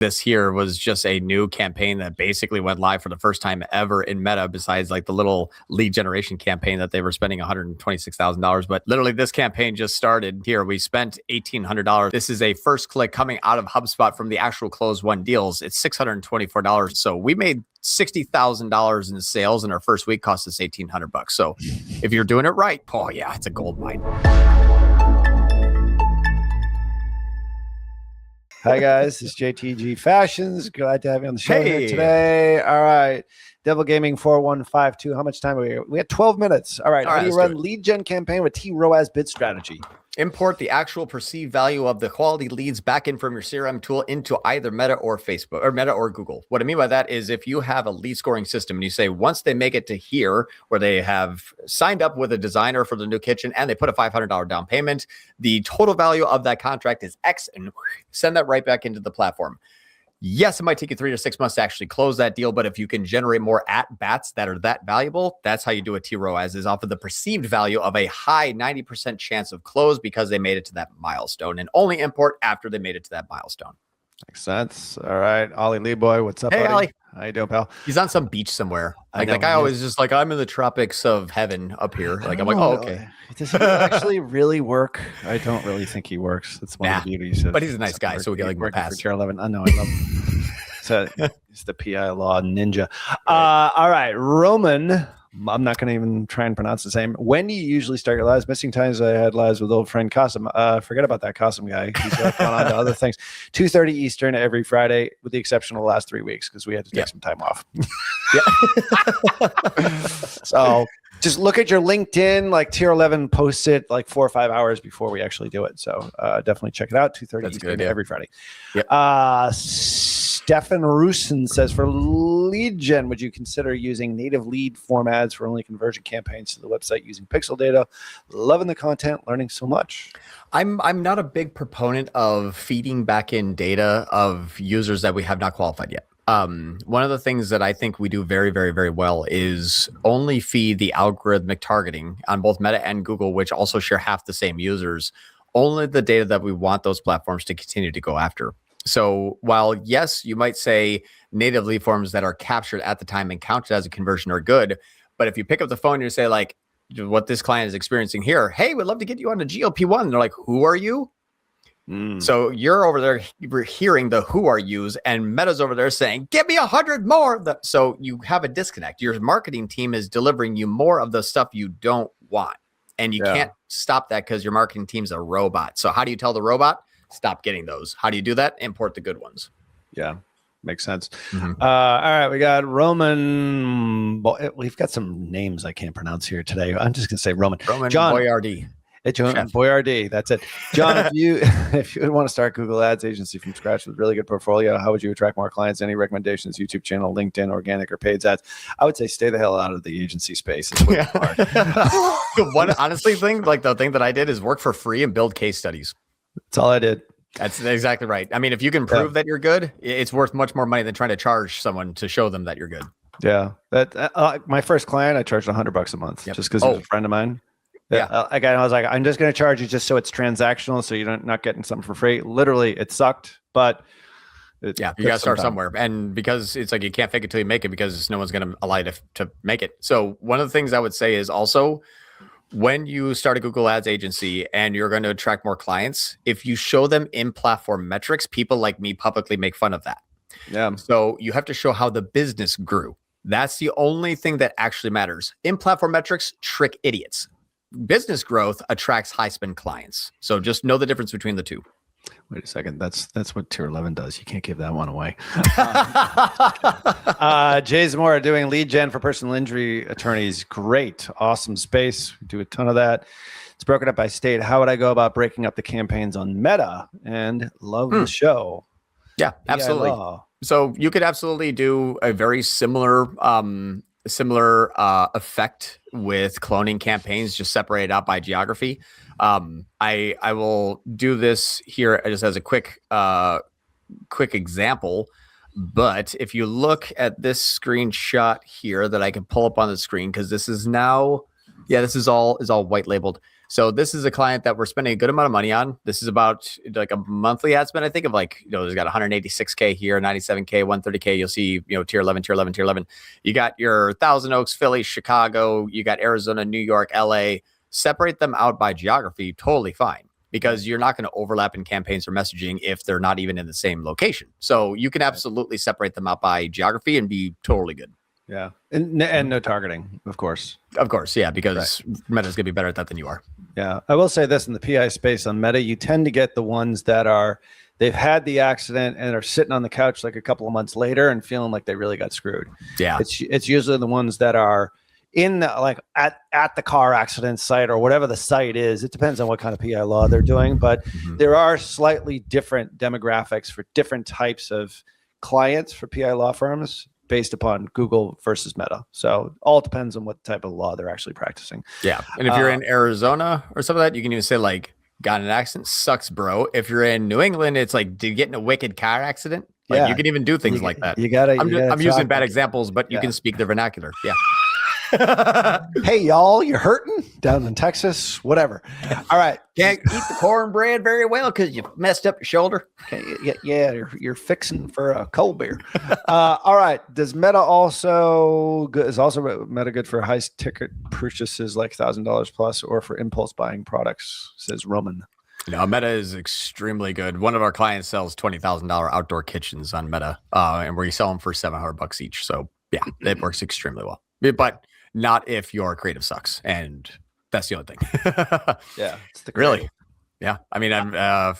This here was just a new campaign that basically went live for the first time ever in Meta, besides like the little lead generation campaign that they were spending $126,000. But literally this campaign just started here. We spent $1,800. This is a first click coming out of HubSpot from the actual closed won deals. It's $624. So we made $60,000 in sales, and our first week cost us $1,800. So if you're doing it right, oh yeah, it's a gold mine. Hi guys, it's JTG Fashions. Glad to have you on the show here today. All right, Devil Gaming 4152. How much time are we here? We had 12 minutes. All right, how do you run lead gen campaign with TROAS bid strategy? Import the actual perceived value of the quality leads back in from your CRM tool into either Meta or Facebook or Meta or Google. What I mean by that is if you have a lead scoring system and you say once they make it to here where they have signed up with a designer for the new kitchen and they put a $500 down payment, the total value of that contract is X, and send that right back into the platform. Yes, it might take you 3 to 6 months to actually close that deal, but if you can generate more at-bats that are that valuable, that's how you do a TROAS, is off of the perceived value of a high 90% chance of close because they made it to that milestone, and only import after they made it to that milestone. Makes sense. All right, Ollie Lee boy, what's up, hey, buddy? Ollie. How you doing, pal? He's on some beach somewhere. Like that guy always just like, I'm in the tropics of heaven up here. Like I'm like, oh, okay. Does he actually really work? I don't really think he works. That's one of the beauties. But he's a nice guy, so we get like more pass. For Tier 11. I know. I love him. So it's the PI law ninja. All right, Roman. I'm not going to even try and pronounce the same. When do you usually start your lives? Missing times I had lives with old friend Qasim. Forget about that Qasim guy. He's gone on to other things. 2:30 Eastern every Friday, with the exception of the last 3 weeks because we had to take some time off. So just look at your LinkedIn. Like Tier 11 posts it like 4 or 5 hours before we actually do it. So definitely check it out. 2:30 Eastern every Friday. Yep. Stefan Rusin says, for lead gen, would you consider using native lead form ads for only conversion campaigns to the website using pixel data? Loving the content, learning so much. I'm not a big proponent of feeding back in data of users that we have not qualified yet. One of the things that I think we do very, very, very well is only feed the algorithmic targeting on both Meta and Google, which also share half the same users, only the data that we want those platforms to continue to go after. So while, yes, you might say native lead forms that are captured at the time and counted as a conversion are good, but if you pick up the phone and you say like, what this client is experiencing here, hey, we'd love to get you on a GLP-1. And they're like, who are you? So you're over there hearing the who are yous, and Meta's over there saying, give me 100 more. So you have a disconnect. Your marketing team is delivering you more of the stuff you don't want. And you can't stop that because your marketing team's a robot. So how do you tell the robot? Stop getting those. How do you do that? Import the good ones. Yeah, makes sense. All right, we got Roman. We've got some names I can't pronounce here today. I'm just going to say Roman. John Boyardee. John Boyardee. That's it. John, if you want to start Google Ads agency from scratch with really good portfolio, how would you attract more clients? Any recommendations? YouTube channel, LinkedIn, organic, or paid ads? I would say stay the hell out of the agency space. It's way hard. One honestly thing, like the thing that I did is work for free and build case studies. That's all I did. That's exactly right. I mean, if you can prove that you're good, it's worth much more money than trying to charge someone to show them that you're good. Yeah. That my first client, I charged $100 a month just because he was a friend of mine. I was like, I'm just going to charge you just so it's transactional, so you're not getting something for free. Literally, it sucked, but you got to start somewhere. And because it's like you can't fake it till you make it, because no one's going to allow you to make it. So one of the things I would say is also, when you start a Google Ads agency and you're going to attract more clients, if you show them in-platform metrics, people like me publicly make fun of that. Yeah. So you have to show how the business grew. That's the only thing that actually matters. In-platform metrics trick idiots. Business growth attracts high-spend clients. So just know the difference between the two. Wait a second. That's what Tier 11 does. You can't give that one away. Jay's Moore doing lead gen for personal injury attorneys. Great. Awesome space. We do a ton of that. It's broken up by state. How would I go about breaking up the campaigns on Meta? And love the show. Yeah, absolutely. So you could absolutely do a very similar effect with cloning campaigns, just separated out by geography. I will do this here just as a quick example. But if you look at this screenshot here that I can pull up on the screen, because this is now, this is all white labeled. So this is a client that we're spending a good amount of money on. This is about like a monthly ad spend. I think of like, there's got 186K here, 97K, 130K. You'll see, tier 11, tier 11, tier 11. You got your Thousand Oaks, Philly, Chicago. You got Arizona, New York, LA. Separate them out by geography. Totally fine. Because you're not going to overlap in campaigns or messaging if they're not even in the same location. So you can absolutely separate them out by geography and be totally good. Yeah. And no targeting, of course. Of course, yeah, because Meta's going to be better at that than you are. Yeah. I will say this, in the PI space on Meta, you tend to get the ones that they've had the accident and are sitting on the couch like a couple of months later and feeling like they really got screwed. Yeah. It's usually the ones that are in the, like at the car accident site or whatever the site is. It depends on what kind of PI law they're doing, but there are slightly different demographics for different types of clients for PI law firms based upon Google versus Meta. So all depends on what type of law they're actually practicing. Yeah. And if you're in Arizona or something like that, you can even say like, got in an accident, sucks, bro. If you're in New England, it's like, did you get in a wicked car accident? Like, you can even do things like that. I'm using bad examples, but you can speak their vernacular. Yeah. Hey, y'all, you're hurting down in Texas, whatever. All right. Can't eat the cornbread very well because you messed up your shoulder. Yeah, you're fixing for a cold beer. All right. Does Meta is also Meta good for high ticket purchases like $1,000 plus or for impulse buying products, says Roman? No, Meta is extremely good. One of our clients sells $20,000 outdoor kitchens on Meta, and we sell them for $700 each. So yeah, it works extremely well. But not if your creative sucks, and that's the only thing. Yeah, it's the really. Yeah, I mean,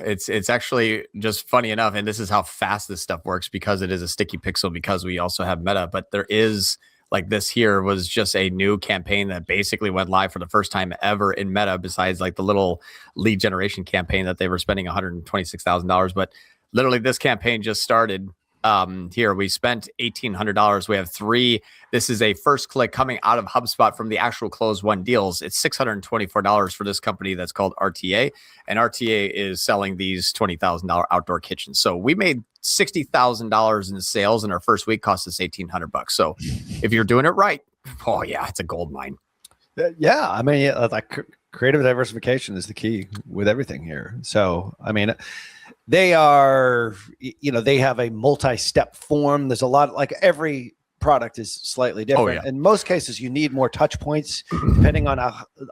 it's actually just funny enough, and this is how fast this stuff works because it is a sticky pixel because we also have Meta. But there is like this here was just a new campaign that basically went live for the first time ever in Meta. Besides like the little lead generation campaign that they were spending $126,000, but literally this campaign just started. Here we spent $1,800. We have 3. This is a first click coming out of HubSpot from the actual close one deals. It's $624 for this company that's called RTA, and RTA is selling these $20,000 outdoor kitchens. So we made $60,000 in sales in our first week. Cost us $1,800. So if you're doing it right, oh yeah, it's a gold mine. Yeah, I mean, like creative diversification is the key with everything here. So I mean, they are, they have a multi-step form. There's a lot, like every product is slightly different. Oh, yeah. In most cases, you need more touch points depending on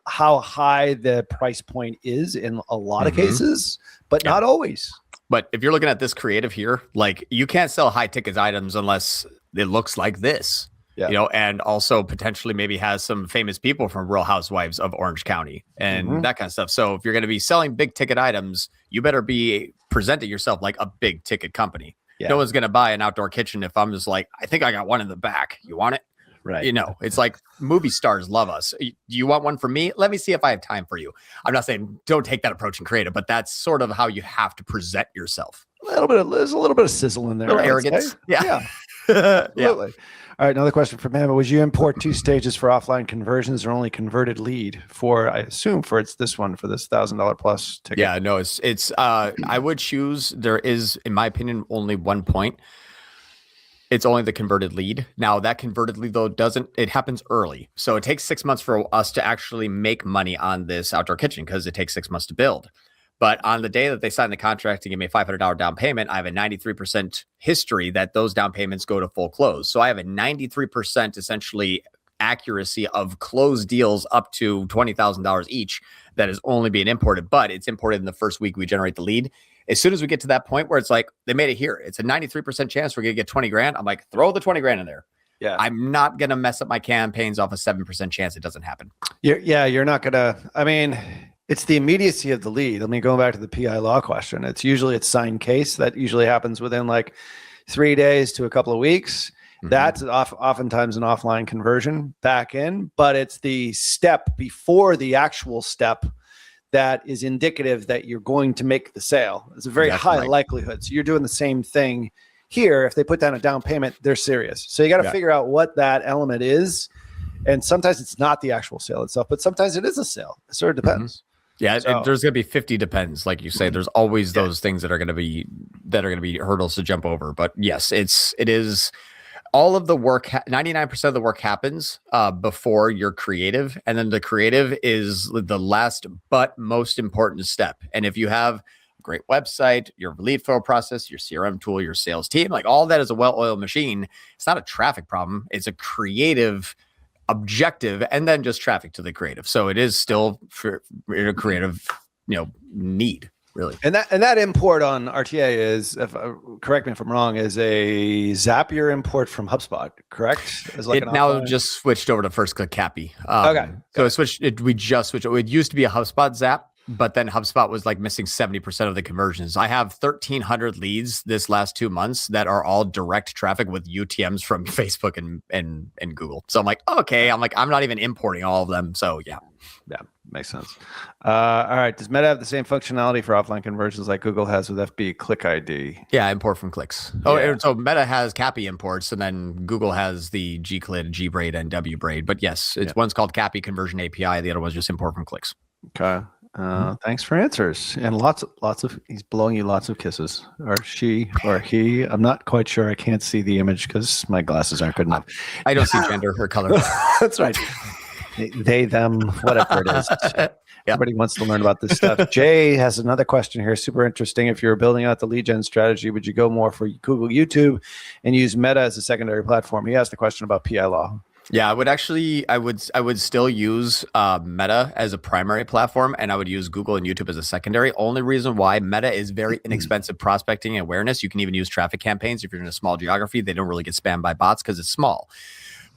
how high the price point is in a lot of cases, but not always. But if you're looking at this creative here, like you can't sell high ticket items unless it looks like this. Yeah. And also potentially maybe has some famous people from Real Housewives of Orange County and that kind of stuff. So if you're going to be selling big ticket items, you better be presenting yourself like a big ticket company. Yeah. No one's going to buy an outdoor kitchen if I'm just like, I think I got one in the back. You want it? Right. It's like movie stars love us. Do you want one for me? Let me see if I have time for you. I'm not saying don't take that approach and create it, but that's sort of how you have to present yourself. There's a little bit of sizzle in there. A little arrogance. Yeah. Absolutely. All right, another question from Emma. Would you import 2 stages for offline conversions or only converted lead for, I assume, for this $1,000 plus ticket? Yeah, no, it's I would choose, there is, in my opinion, only one point. It's only the converted lead. Now that converted lead though it happens early. So it takes 6 months for us to actually make money on this outdoor kitchen because it takes 6 months to build. But on the day that they sign the contract to give me a $500 down payment, I have a 93% history that those down payments go to full close. So I have a 93% essentially accuracy of closed deals up to $20,000 each that is only being imported, but it's imported in the first week we generate the lead. As soon as we get to that point where it's like, they made it here, it's a 93% chance we're going to get 20 grand. I'm like, throw the 20 grand in there. Yeah. I'm not going to mess up my campaigns off a 7% chance it doesn't happen. You're not going to, I mean, it's the immediacy of the lead. I mean, going back to the PI law question, it's usually signed case. That usually happens within like 3 days to a couple of weeks. That's oftentimes an offline conversion back in, but it's the step before the actual step that is indicative that you're going to make the sale. It's a very high likelihood. So you're doing the same thing here. If they put down a down payment, they're serious. So you got to figure out what that element is. And sometimes it's not the actual sale itself, but sometimes it is a sale. It sort of depends. Yeah, so, there's going to be 50 depends, like you say. There's always those things that are going to be hurdles to jump over. But yes, it is all of the work, 99% of the work happens before your creative. And then the creative is the last but most important step. And if you have a great website, your lead flow process, your CRM tool, your sales team, like all that is a well-oiled machine. It's not a traffic problem. It's a creative objective and then just traffic to the creative. So it is still for a creative, need. Really. And that import on RTA is, correct me if I'm wrong, is a Zapier import from HubSpot, correct? As like it now just switched over to First Click Cappy. Okay. So we just switched. It used to be a HubSpot Zap, but then HubSpot was like missing 70% of the conversions. I have 1,300 leads this last 2 months that are all direct traffic with UTMs from Facebook and Google. So I'm like, okay, I'm not even importing all of them. So yeah. Yeah, makes sense. All right. Does Meta have the same functionality for offline conversions like Google has with FB Click ID? Yeah, import from clicks. Oh, so Meta has Cappy imports, and then Google has the Gclid, Gbraid, and Wbraid. But yes, one's called Cappy Conversion API. The other one's just import from clicks. Okay. Thanks for answers. And lots of, he's blowing you lots of kisses. Or she or he. I'm not quite sure. I can't see the image because my glasses aren't good enough. I don't see gender or color. That's right. They, them, whatever it is. Everybody wants to learn about this stuff. Jay has another question here. Super interesting. If you're building out the lead gen strategy, would you go more for Google, YouTube, and use Meta as a secondary platform? He asked the question about PI law. Yeah, I would still use Meta as a primary platform, and I would use Google and YouTube as a secondary. Only reason why Meta is very inexpensive prospecting and awareness. You can even use traffic campaigns if you're in a small geography. They don't really get spammed by bots because it's small.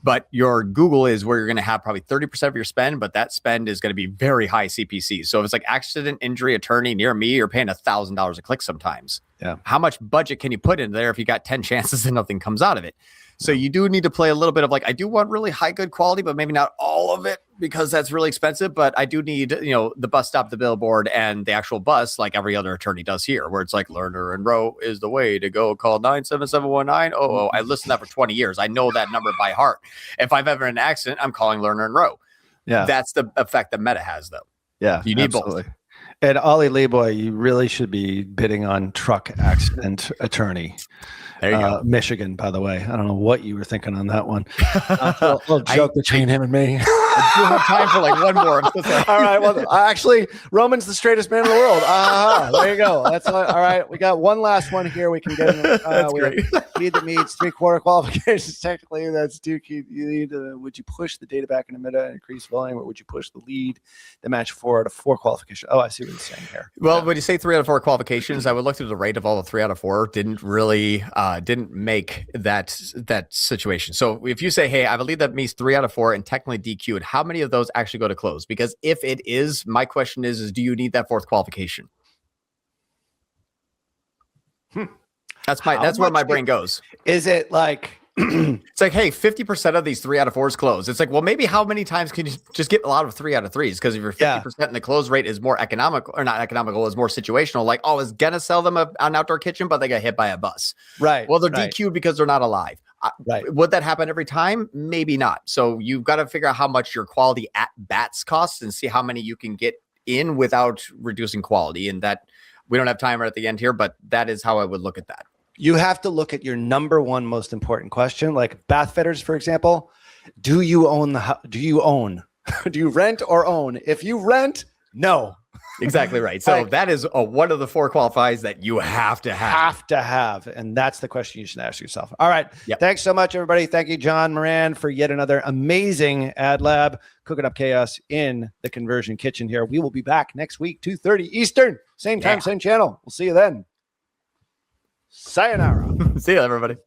But your Google is where you're going to have probably 30% of your spend, but that spend is going to be very high CPC. So if it's like accident, injury, attorney near me, you're paying $1,000 a click sometimes. Yeah. How much budget can you put in there if you got 10 chances and nothing comes out of it? So you do need to play a little bit of like, I do want really high, good quality, but maybe not all of it because that's really expensive. But I do need, the bus stop, the billboard, and the actual bus, like every other attorney does here, where it's like Lerner and Rowe is the way to go. Call 97719. Oh, I listened to that for 20 years. I know that number by heart. If I've ever in an accident, I'm calling Lerner and Rowe. Yeah, that's the effect that Meta has, though. Yeah, you need both. And Ollie Leeboy, you really should be bidding on truck accident attorney. There you go. Michigan, by the way. I don't know what you were thinking on that one. Little joke between him and me. I do have time for like one more. I'm so sorry. All right. Well, actually, Roman's the straightest man in the world. There you go. That's all right. We got one last one here. We can get in. That's great. Need that meets 3/4 qualifications. Technically, that's two key. You need. Would you push the data back into Meta and increase volume, or would you push the lead the match 4 out of 4 qualification? Oh, I see what you're saying here. Well, when you say 3 out of 4 qualifications, I would look through the rate of all the 3 out of 4. Didn't really didn't make that situation. So if you say, hey, I have a lead that meets 3 out of 4 and technically DQ'd, how many of those actually go to close? Because if it is, my question is do you need that 4th qualification? That's where my brain goes. Is it like it's like, hey, 50% of these 3 out of 4s close. It's like, well, maybe how many times can you just get a lot of 3 out of 3s? Because if you're 50% and the close rate is more economical, or not economical, is more situational, like, oh, is gonna sell them an outdoor kitchen, but they got hit by a bus. Right. Well, they're DQ'd because they're not alive. Right. Would that happen every time? Maybe not. So you've got to figure out how much your quality at bats costs and see how many you can get in without reducing quality. And that we don't have time right at the end here, but that is how I would look at that. You have to look at your number one most important question, like bath fitters, for example. Do you own do you rent or own? If you rent, no. Exactly right. So that is one of the 4 qualifiers that you have to have. And that's the question you should ask yourself. All right. Yep. Thanks so much, everybody. Thank you, John Moran, for yet another amazing ad lab, cooking up chaos in the conversion kitchen here. We will be back next week, 2:30 Eastern. Same time, same channel. We'll see you then. Sayonara. See you, everybody.